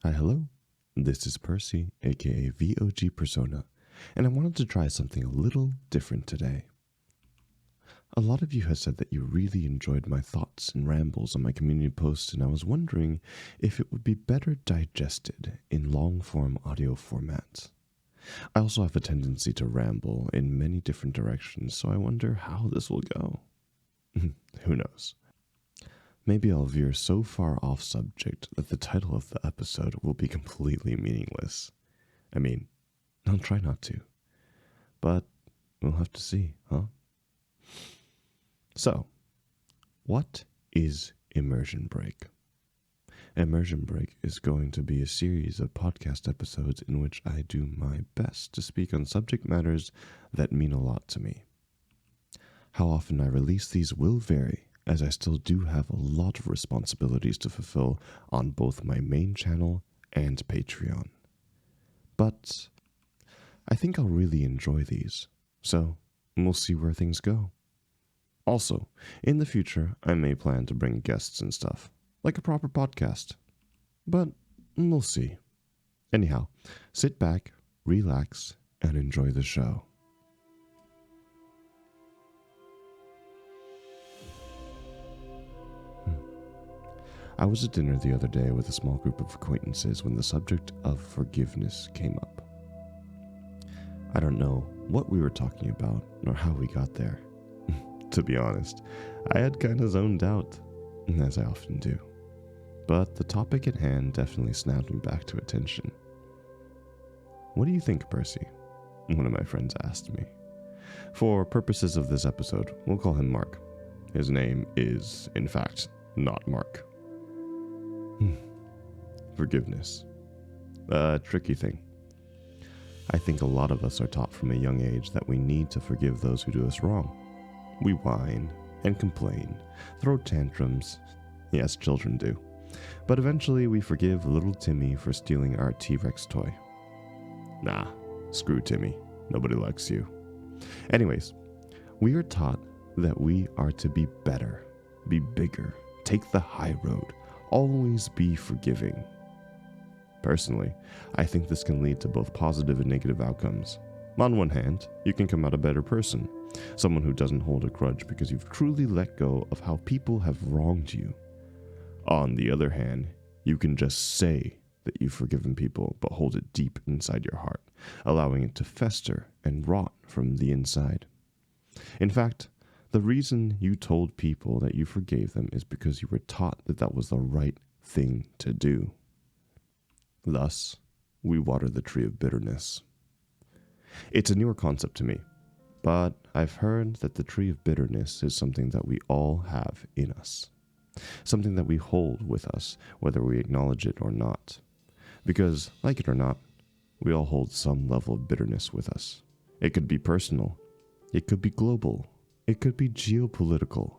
Hi, hello. This is Percy, aka VOG Persona, and I wanted to try something a little different today. A lot of you have said that you really enjoyed my thoughts and rambles on my community posts, and I was wondering if it would be better digested in long-form audio formats. I also have a tendency to ramble in many different directions, so I wonder how this will go. Who knows? Maybe I'll veer so far off subject that the title of the episode will be completely meaningless. I mean, I'll try not to. But we'll have to see, huh? So, what is Immersion Break? Immersion Break is going to be a series of podcast episodes in which I do my best to speak on subject matters that mean a lot to me. How often I release these will vary, as I still do have a lot of responsibilities to fulfill on both my main channel and Patreon. But I think I'll really enjoy these, so we'll see where things go. Also, in the future, I may plan to bring guests and stuff, like a proper podcast. But we'll see. Anyhow, sit back, relax, and enjoy the show. I was at dinner the other day with a small group of acquaintances when the subject of forgiveness came up. I don't know what we were talking about nor how we got there. To be honest, I had kind of zoned out, as I often do. But the topic at hand definitely snapped me back to attention. "What do you think, Percy?" one of my friends asked me. For purposes of this episode, we'll call him Mark. His name is, in fact, not Mark. Forgiveness. A tricky thing. I think a lot of us are taught from a young age that we need to forgive those who do us wrong. We whine and complain, throw tantrums. Yes, children do. But eventually we forgive little Timmy for stealing our T-Rex toy. Nah, screw Timmy. Nobody likes you. Anyways, we are taught that we are to be better, be bigger, take the high road, always be forgiving. Personally, I think this can lead to both positive and negative outcomes. On one hand, you can come out a better person, someone who doesn't hold a grudge because you've truly let go of how people have wronged you. On the other hand, you can just say that you've forgiven people but hold it deep inside your heart, allowing it to fester and rot from the inside. In fact, the reason you told people that you forgave them is because you were taught that that was the right thing to do. Thus, we water the tree of bitterness. It's a newer concept to me, but I've heard that the tree of bitterness is something that we all have in us. Something that we hold with us, whether we acknowledge it or not. Because, like it or not, we all hold some level of bitterness with us. It could be personal, it could be global, it could be geopolitical,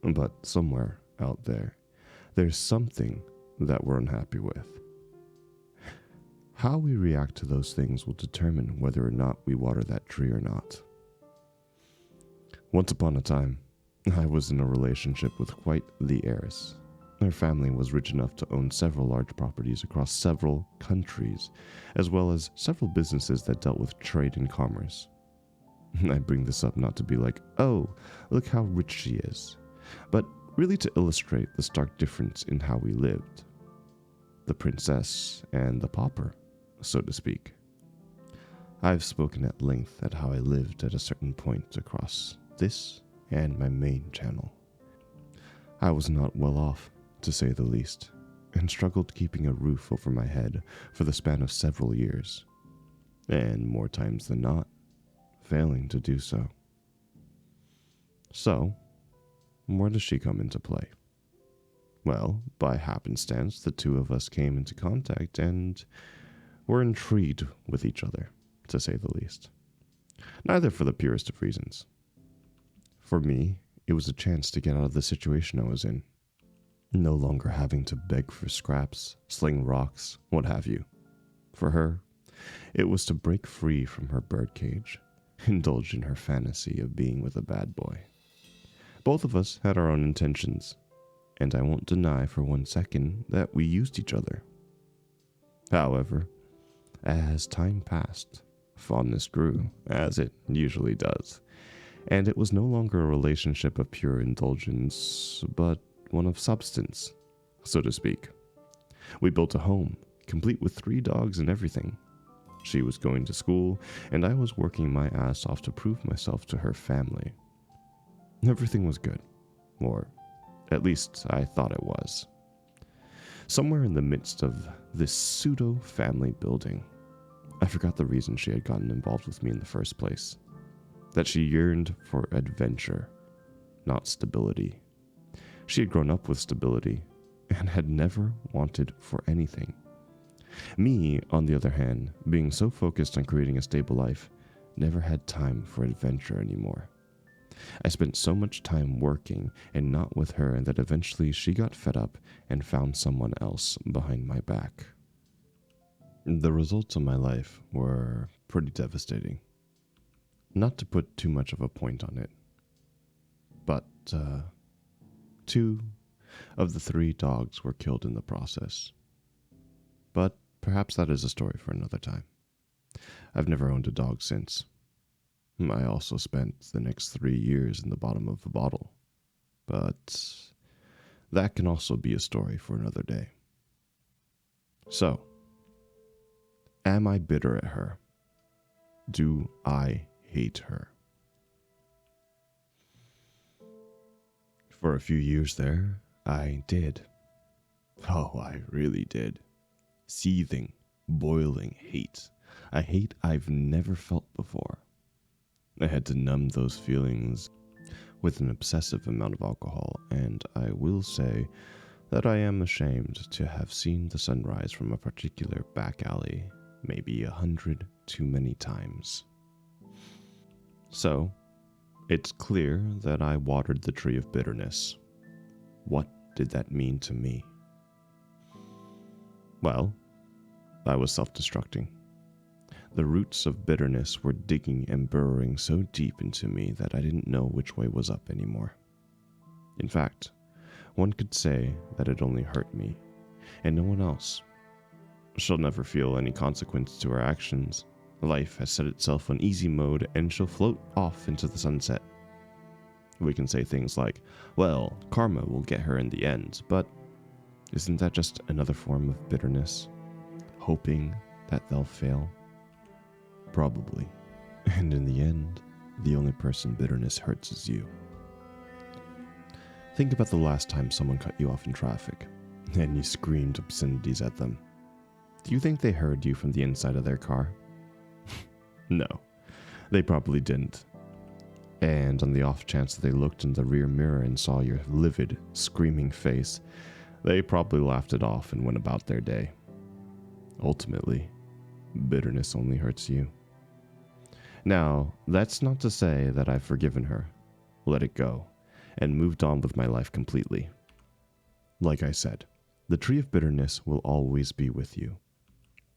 but somewhere out there, there's something that we're unhappy with. How we react to those things will determine whether or not we water that tree or not. Once upon a time, I was in a relationship with quite the heiress. Her family was rich enough to own several large properties across several countries, as well as several businesses that dealt with trade and commerce. I bring this up not to be like, oh, look how rich she is, but really to illustrate the stark difference in how we lived. The princess and the pauper, so to speak. I've spoken at length at how I lived at a certain point across this and my main channel. I was not well off, to say the least, and struggled keeping a roof over my head for the span of several years, and more times than not, failing to do so. So, where does she come into play? Well, by happenstance, the two of us came into contact and were intrigued with each other, to say the least. Neither for the purest of reasons. For me, it was a chance to get out of the situation I was in. No longer having to beg for scraps, sling rocks, what have you. For her, it was to break free from her birdcage, indulge in her fantasy of being with a bad boy. Both of us had our own intentions, and I won't deny for one second that we used each other. However, as time passed, fondness grew, as it usually does, and it was no longer a relationship of pure indulgence, but one of substance, so to speak. We built a home, complete with 3 dogs and everything. She was going to school, and I was working my ass off to prove myself to her family. Everything was good, or at least I thought it was. Somewhere in the midst of this pseudo-family building, I forgot the reason she had gotten involved with me in the first place. That she yearned for adventure, not stability. She had grown up with stability and had never wanted for anything. Me, on the other hand, being so focused on creating a stable life, never had time for adventure anymore. I spent so much time working and not with her that eventually she got fed up and found someone else behind my back. The results of my life were pretty devastating. Not to put too much of a point on it, but 2 of the 3 dogs were killed in the process. But perhaps that is a story for another time. I've never owned a dog since. I also spent the next 3 years in the bottom of a bottle, but that can also be a story for another day. So, am I bitter at her? Do I hate her? For a few years there, I did. Oh, I really did. Seething, boiling hate. A hate I've never felt before. I had to numb those feelings with an obsessive amount of alcohol, and I will say that I am ashamed to have seen the sunrise from a particular back alley maybe 100 too many times. So, it's clear that I watered the tree of bitterness. What did that mean to me? Well, I was self-destructing. The roots of bitterness were digging and burrowing so deep into me that I didn't know which way was up anymore. In fact, one could say that it only hurt me, and no one else. She'll never feel any consequence to her actions. Life has set itself on easy mode, and she'll float off into the sunset. We can say things like, well, karma will get her in the end, but isn't that just another form of bitterness? Hoping that they'll fail? Probably. And in the end, the only person bitterness hurts is you. Think about the last time someone cut you off in traffic, and you screamed obscenities at them. Do you think they heard you from the inside of their car? No, they probably didn't. And on the off chance that they looked in the rear mirror and saw your livid, screaming face, they probably laughed it off and went about their day. Ultimately, bitterness only hurts you. Now, that's not to say that I've forgiven her, let it go, and moved on with my life completely. Like I said, the tree of bitterness will always be with you,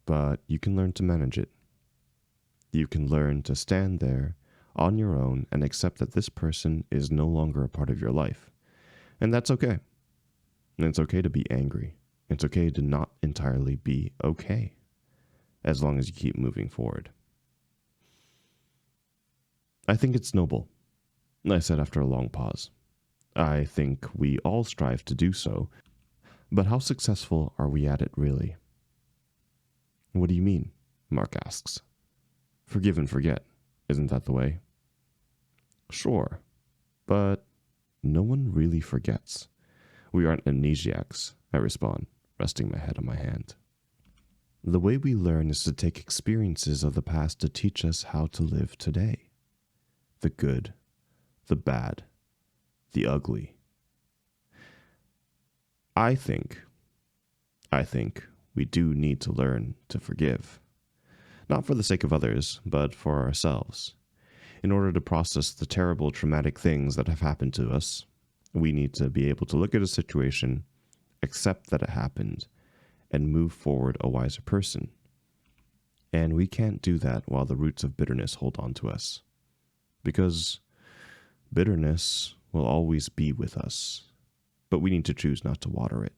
but you can learn to manage it. You can learn to stand there on your own and accept that this person is no longer a part of your life, and that's okay. And it's okay to be angry. It's okay to not entirely be okay, as long as you keep moving forward. I think it's noble, I said after a long pause. I think we all strive to do so, but how successful are we at it really? What do you mean? Mark asks. Forgive and forget, isn't that the way? Sure, but no one really forgets. We aren't amnesiacs, I respond, resting my head on my hand. The way we learn is to take experiences of the past to teach us how to live today. The good, the bad, the ugly. I think we do need to learn to forgive. Not for the sake of others, but for ourselves. In order to process the terrible, traumatic things that have happened to us, we need to be able to look at a situation, accept that it happened, and move forward a wiser person. And we can't do that while the roots of bitterness hold on to us. Because bitterness will always be with us, but we need to choose not to water it.